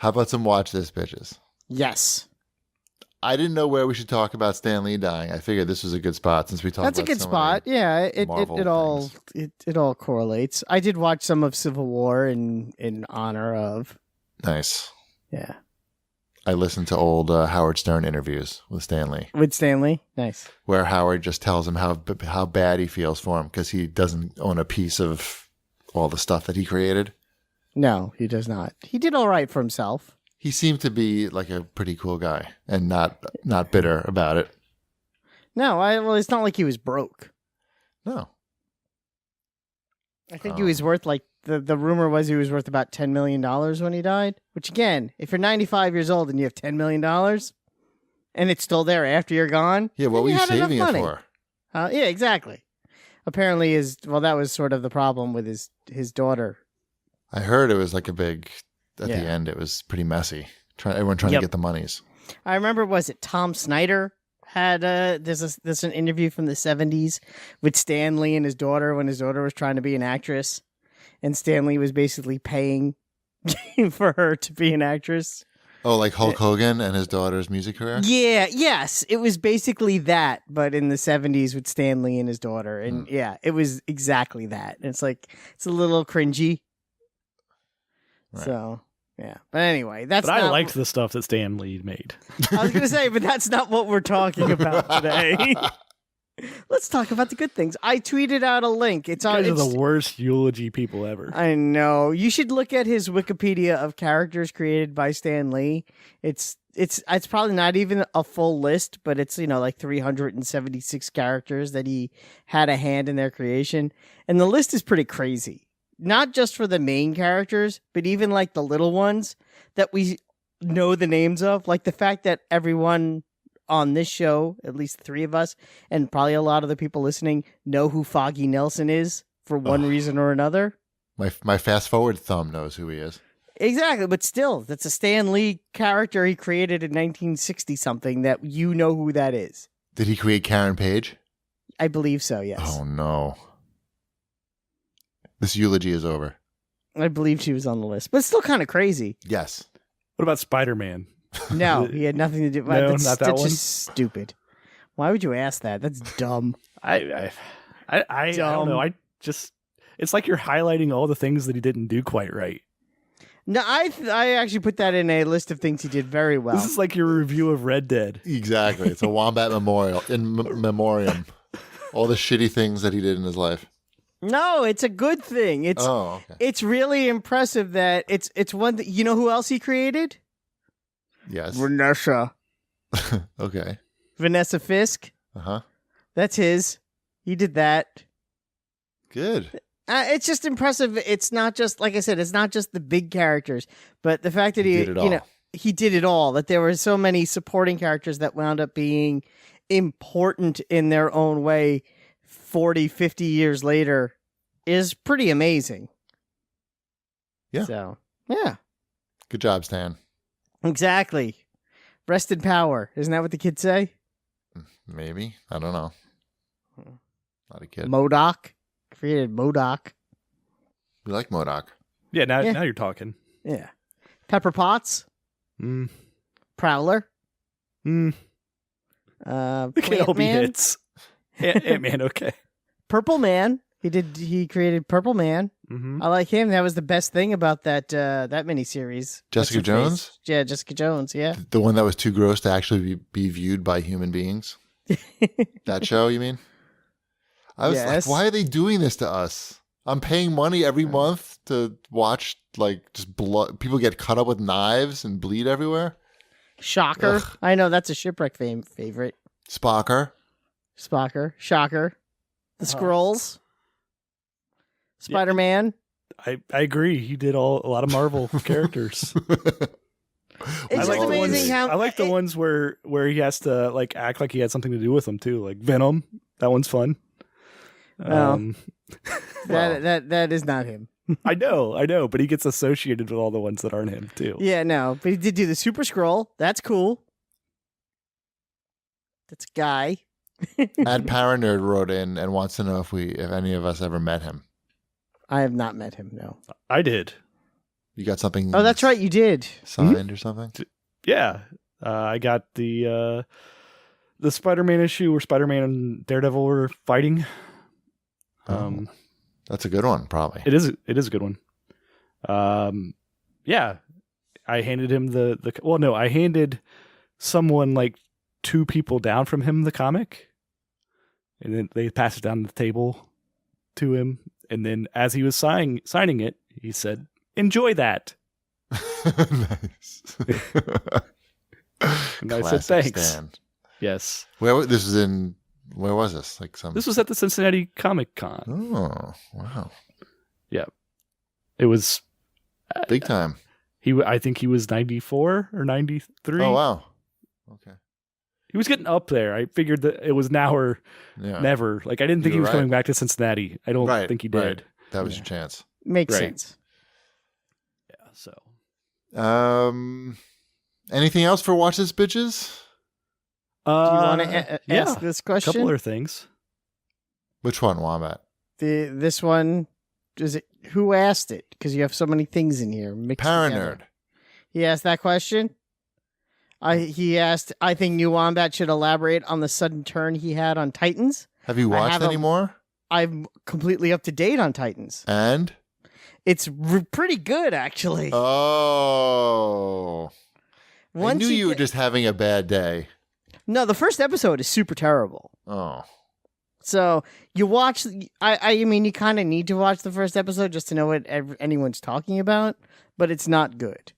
How about some watch this, bitches? Yes. I didn't know where we should talk about Stan Lee dying. I figured this was a good spot since we talked about That's a good spot. Yeah, it all correlates. I did watch some of Civil War in honor of. Nice. Yeah. I listened to old Howard Stern interviews with Stan Lee. With Stan Lee? Nice. Where Howard just tells him how bad he feels for him because he doesn't own a piece of all the stuff that he created. No, he does not. He did all right for himself. He seemed to be like a pretty cool guy and not bitter about it. No, well, it's not like he was broke. No. I think he was worth like the rumor was he was worth about $10 million when he died. Which again, if you're 95 years old and you have $10 million and it's still there after you're gone, yeah, what were you saving it for? Yeah, exactly. Apparently, that was sort of the problem with his daughter. I heard it was like a big. At the end, it was pretty messy. Everyone trying to get the monies. I remember, was it Tom Snyder had there's an interview from the 70s with Stan Lee and his daughter when his daughter was trying to be an actress, and Stan Lee was basically paying for her to be an actress. Oh, like Hulk Hogan and his daughter's music career? Yeah, yes. It was basically that, but in the 70s with Stan Lee and his daughter. And yeah, it was exactly that. It's like, it's a little cringy. Right. So, yeah. But anyway, But I liked the stuff that Stan Lee made. I was going to say, but that's not what we're talking about today. Let's talk about the good things. I tweeted out a link. It's on. These are the worst eulogy people ever. I know. You should look at his Wikipedia of characters created by Stan Lee. It's probably not even a full list, but it's like 376 characters that he had a hand in their creation, and the list is pretty crazy. Not just for the main characters, but even like the little ones that we know the names of. Like the fact that everyone on this show, at least 3 of us, and probably a lot of the people listening, know who Foggy Nelson is for one reason or another. My fast forward thumb knows who he is. Exactly, but still, that's a Stan Lee character he created in 1960 something that you know who that is. Did he create Karen Page? I believe so, yes. Oh no. This eulogy is over. I believe she was on the list, but it's still kind of crazy. Yes. What about Spider-Man? No, he had nothing to do with no, not that that's one. Just stupid. Why would you ask that? That's dumb. I don't know. It's like you're highlighting all the things that he didn't do quite right. No, I actually put that in a list of things he did very well. This is like your review of Red Dead. Exactly. It's a Wombat memorial in memoriam. All the shitty things that he did in his life. No, it's a good thing. It's really impressive that it's one that, you know who else he created? Yes. Vanessa. Okay. Vanessa Fisk. Uh-huh. That's his. He did that. Good. It's just impressive. It's not just, like I said, it's not just the big characters, but the fact that he did it all, that there were so many supporting characters that wound up being important in their own way 40, 50 years later is pretty amazing. Yeah. So, yeah. Good job, Stan. Exactly. Rest in power. Isn't that what the kids say? Maybe. I don't know. Not a kid. MODOK. Created MODOK. We like MODOK. Yeah, now you're talking. Yeah. Pepper Potts. Prowler. They can all be hits. Ant-Man, okay. Purple Man. He created Purple Man. Mm-hmm. I like him. That was the best thing about that miniseries. Jessica Jones? Yeah, Jessica Jones, yeah. The one that was too gross to actually be viewed by human beings? That show, you mean? I was like, why are they doing this to us? I'm paying money every month to watch, like, just blood. People get cut up with knives and bleed everywhere. Shocker. Ugh. I know, that's a Shipwreck favorite. Spocker. Shocker. The Skrulls. Spider-Man. I agree. He did a lot of Marvel characters. It's just amazing how I like the ones where he has to like act like he had something to do with them too, like Venom. That one's fun. That is not him. I know, but he gets associated with all the ones that aren't him too. Yeah, no, but he did do the Super Skrull. That's cool. That's a guy. Ad Paranerd wrote in and wants to know if any of us ever met him. I have not met him. No, I did. You got something? Oh, that's right, you did. Signed or something? Yeah. I got the Spider-Man issue where Spider-Man and Daredevil were fighting. That's a good one, probably. It is a good one. Yeah. I handed him I handed someone like 2 people down from him the comic. And then they passed it down the table to him. And then as he was signing it, he said, "Enjoy that." Nice. And I said, "Thanks." Stan. Yes. Where was this? This was at the Cincinnati Comic Con. Oh, wow. Yeah. It was big time. I think he was 94 or 93. Oh, wow. Okay. He was getting up there. I figured that it was now or never. Like, I didn't think he was coming back to Cincinnati. I don't think he did. Right. That was your chance. Makes sense. Yeah, so. Anything else for Watch This Bitches? Do you want to ask this question? A couple other things. Which one, Wombat? This one, who asked it? Because you have so many things in here. Paranerd. He asked that question? He asked, I think New Wombat should elaborate on the sudden turn he had on Titans. Have you watched any more? I'm completely up to date on Titans. And? It's pretty good, actually. Oh. I knew you were just having a bad day. No, the first episode is super terrible. Oh. So you watch, I mean, you kind of need to watch the first episode just to know what anyone's talking about, but it's not good.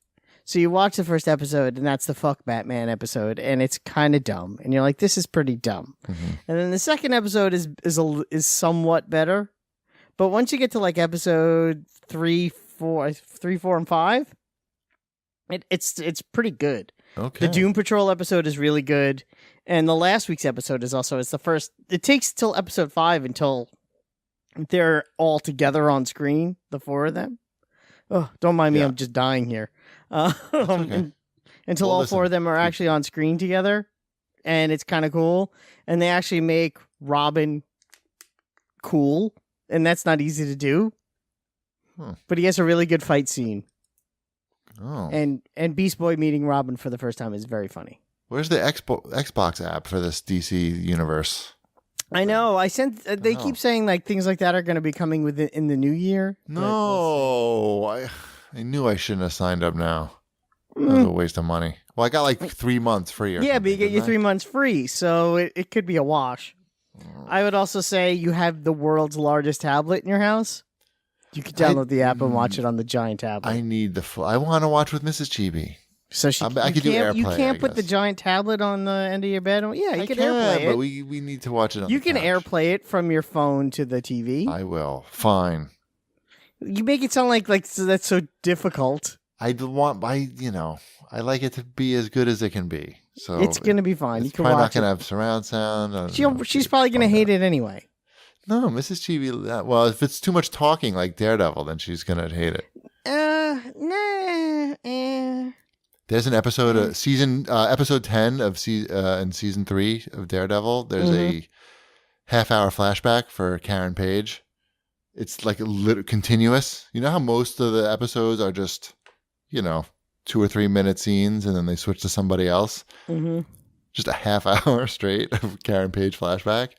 So you watch the first episode, and that's the Fuck Batman episode, and it's kind of dumb. And you're like, this is pretty dumb. Mm-hmm. And then the second episode is somewhat better. But once you get to like episode 3, 4, and 5, it's pretty good. Okay. The Doom Patrol episode is really good. And the last week's episode is the first. It takes till episode 5 until they're all together on screen, the 4 of them. Oh, don't mind me. I'm just dying here. Okay. Until all 4 of them are actually on screen together, and it's kind of cool. And they actually make Robin cool, and that's not easy to do. But he has a really good fight scene. Oh. And Beast Boy meeting Robin for the first time is very funny. Where's the Xbox app for this DC universe? I know. I sent. They keep saying like things like that are going to be coming in the new year. No, I knew I shouldn't have signed up now. That was a waste of money. Well, I got like 3 months free. Yeah, but you get your 3 months free, so it could be a wash. I would also say you have the world's largest tablet in your house. You could download the app and watch it on the giant tablet. I need I want to watch with Mrs. Chibi. So I could do AirPlay. You can't put the giant tablet on the end of your bed. Yeah, you can AirPlay it. But we need to watch it on You can AirPlay it from your phone to the TV. I will. Fine. You make it sound like that's so difficult. I like it to be as good as it can be. So it's going to be fine. You can probably watch not going to have surround sound. She's probably going to hate it anyway. No, Mrs. Chibi. Well, if it's too much talking like Daredevil, then she's going to hate it. There's an episode, episode 10 of in season 3 of Daredevil. There's a half-hour flashback for Karen Page. It's like continuous. You know how most of the episodes are just, 2 or 3 minute scenes, and then they switch to somebody else. Mm-hmm. Just a half hour straight of Karen Page flashback.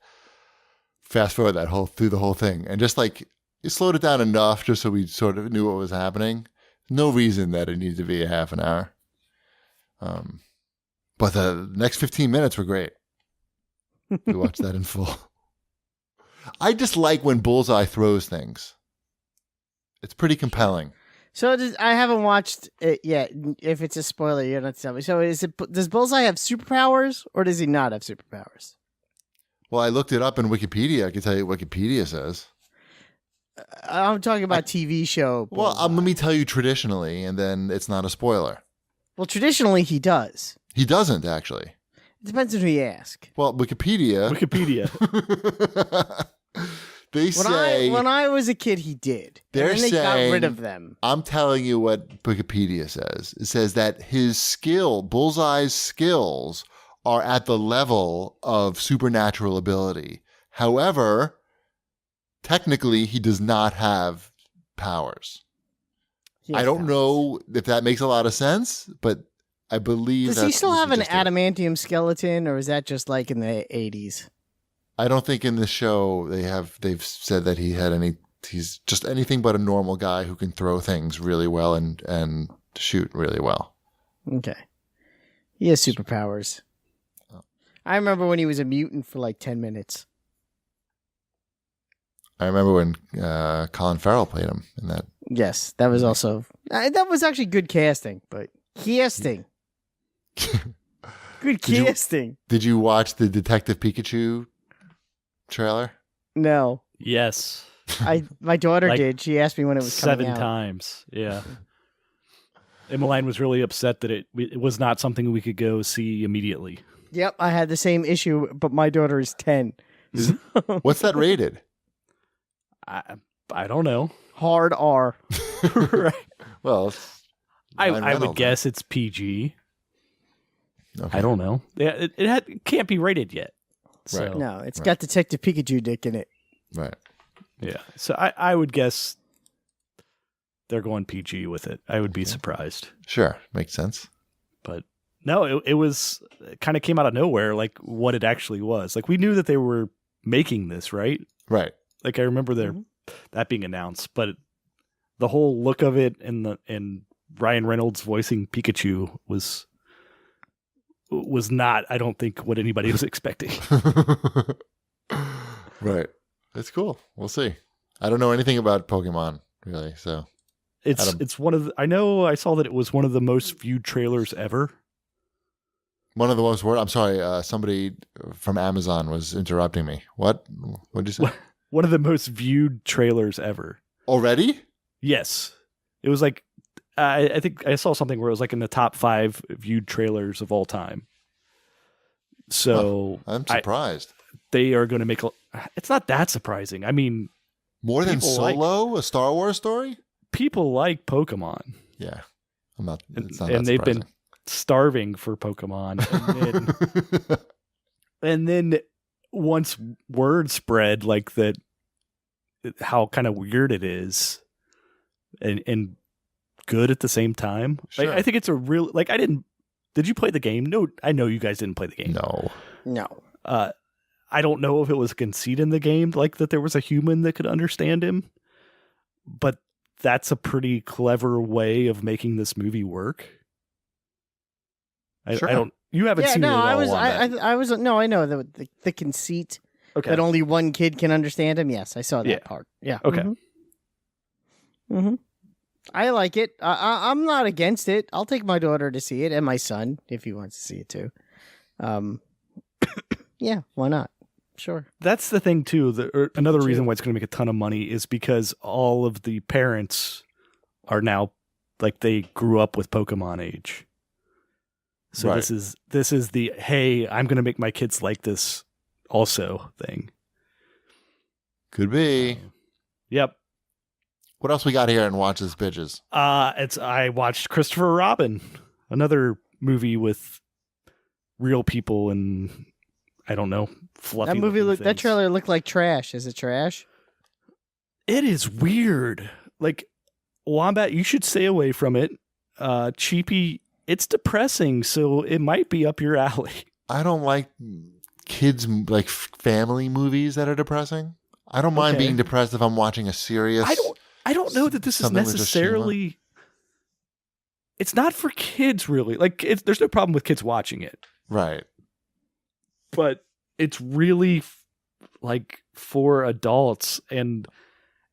Fast forward through the whole thing, and just like you slowed it down enough just so we sort of knew what was happening. No reason that it needed to be a half an hour. But the next 15 minutes were great. We watched that in full. I just like when Bullseye throws things. It's pretty compelling. So I haven't watched it yet. If it's a spoiler, you don't have to tell me. So does Bullseye have superpowers, or does he not have superpowers? Well, I looked it up in Wikipedia. I can tell you what Wikipedia says. I'm talking about TV show. Bullseye. Well, let me tell you traditionally, and then it's not a spoiler. Well, traditionally he does. He doesn't, actually. It depends on who you ask. Well, Wikipedia. They say when I was a kid, he did. They're and then they saying, got rid of them. I'm telling you what Wikipedia says. It says that Bullseye's skills are at the level of supernatural ability. However, technically, he does not have powers. I don't know if that makes a lot of sense, but I believe. Does he still have an adamantium skeleton, or is that just like in the 80s? I don't think in the show they've said that he's just anything but a normal guy who can throw things really well and shoot really well. Okay. He has superpowers. Oh. I remember when he was a mutant for like 10 minutes. I remember when Colin Farrell played him in that. Yes, that was also that was actually good casting, but casting. Good casting. Did you watch the Detective Pikachu trailer? No. Yes. My daughter Like did. She asked me when it was coming out. 7 times. Yeah. Emmeline was really upset that it was not something we could go see immediately. Yep, I had the same issue, but my daughter is 10. What's that rated? I don't know. Hard R. Right. Well, I would guess it's PG. Okay. I don't know. Yeah, it can't be rated yet. So. Right. No, it's got Detective Pikachu dick in it. Right. Yeah. So I would guess they're going PG with it. I would be surprised. Sure. Makes sense. But no, it kind of came out of nowhere, like what it actually was. Like we knew that they were making this, right? Right. Like I remember that being announced, but the whole look of it and Ryan Reynolds voicing Pikachu was not, I don't think, what anybody was expecting. Right. It's cool. We'll see. I don't know anything about Pokemon really, so it's one of the, I know I saw that it was one of the most viewed trailers ever. One of the most I'm sorry, somebody from Amazon was interrupting me. What did you say? One of the most viewed trailers ever. Already? Yes. It was like I think I saw something where it was like in the top 5 viewed trailers of all time. So I'm surprised. They are going to make it's not that surprising. I mean, more than Solo, a Star Wars story? People like Pokemon. Yeah. It's not and that they've surprising. been starving for Pokemon. And then once word spread like that, how kind of weird it is and good at the same time. Sure. Like, I think it's a real, like, did you play the game? No, I know you guys didn't play the game. No. I don't know if it was a conceit in the game, like that there was a human that could understand him, but that's a pretty clever way of making this movie work. Sure. I don't, you haven't seen it at all. I know the conceit Okay. that only one kid can understand him. Yes, I saw that part. Yeah. Okay. Mm-hmm. I like it. I'm not against it. I'll take my daughter to see it and my son if he wants to see it too. Yeah, why not? Sure. That's the thing too. Another reason why it's going to make a ton of money is because all of the parents are now like they grew up with Pokemon age. So right. this is the hey, I'm going to make my kids like this also thing. Could be. Yep. What else we got here and watch this bitches? I watched Christopher Robin, another movie with real people and I don't know, fluffy. That that trailer looked like trash. Is it trash? It is weird. Like Wombat, you should stay away from it. Cheapy, it's depressing, so it might be up your alley. I don't like kids like family movies that are depressing. I don't mind being depressed if I'm watching a serious. I don't know that this is necessarily. It's not for kids, really. Like, there's no problem with kids watching it, right? But it's really like for adults, and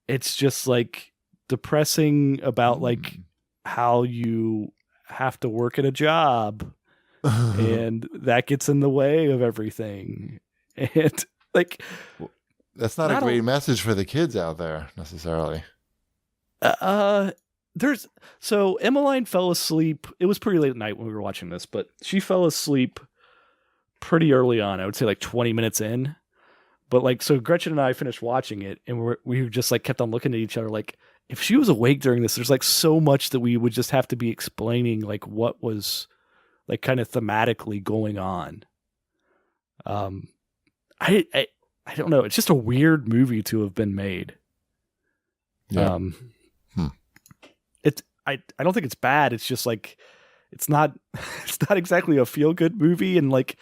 it's just like depressing about like how you have to work at a job, and that gets in the way of everything, and like that's not a great message for the kids out there necessarily. So Emmeline fell asleep. It was pretty late at night when we were watching this, but she fell asleep pretty early on. I would say like 20 minutes in. But like, so Gretchen and I finished watching it, and we just like kept on looking at each other. Like, if she was awake during this, there's like so much that we would just have to be explaining, like what was like kind of thematically going on. I don't know. It's just a weird movie to have been made. Yeah. I don't think it's bad. It's just like it's not exactly a feel good movie, and like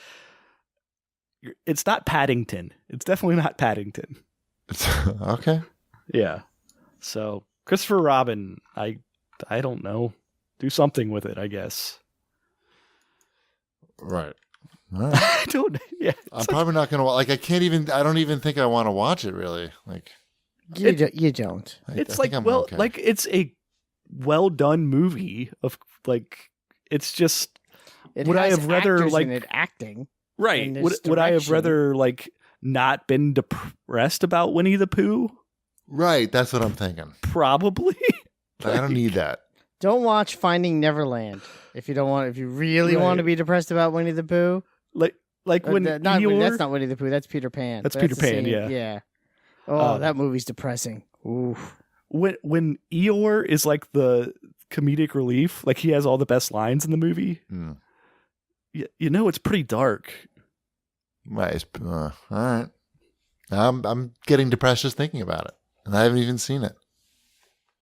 it's not Paddington. It's definitely not Paddington. Okay. Yeah. So Christopher Robin, I don't know. Do something with it, I guess. Right. All right. I don't. Yeah. I'm probably not gonna like. I don't even think I want to watch it. Really. Like. You don't. It's like okay. Like it's a well done movie of like it's just. Would I have rather like acting? Right. Would I have rather like not been depressed about Winnie the Pooh? Right. That's what I'm thinking. Probably. I don't need that. Don't watch Finding Neverland if you really want to be depressed about Winnie the Pooh. Like when that's not Winnie the Pooh. That's Peter Pan. That's Peter Pan. Yeah. Yeah. Oh, that movie's depressing. Oof. When Eeyore is like the comedic relief, like he has all the best lines in the movie. Mm. You know, it's pretty dark. Right. All right. I'm getting depressed just thinking about it, and I haven't even seen it.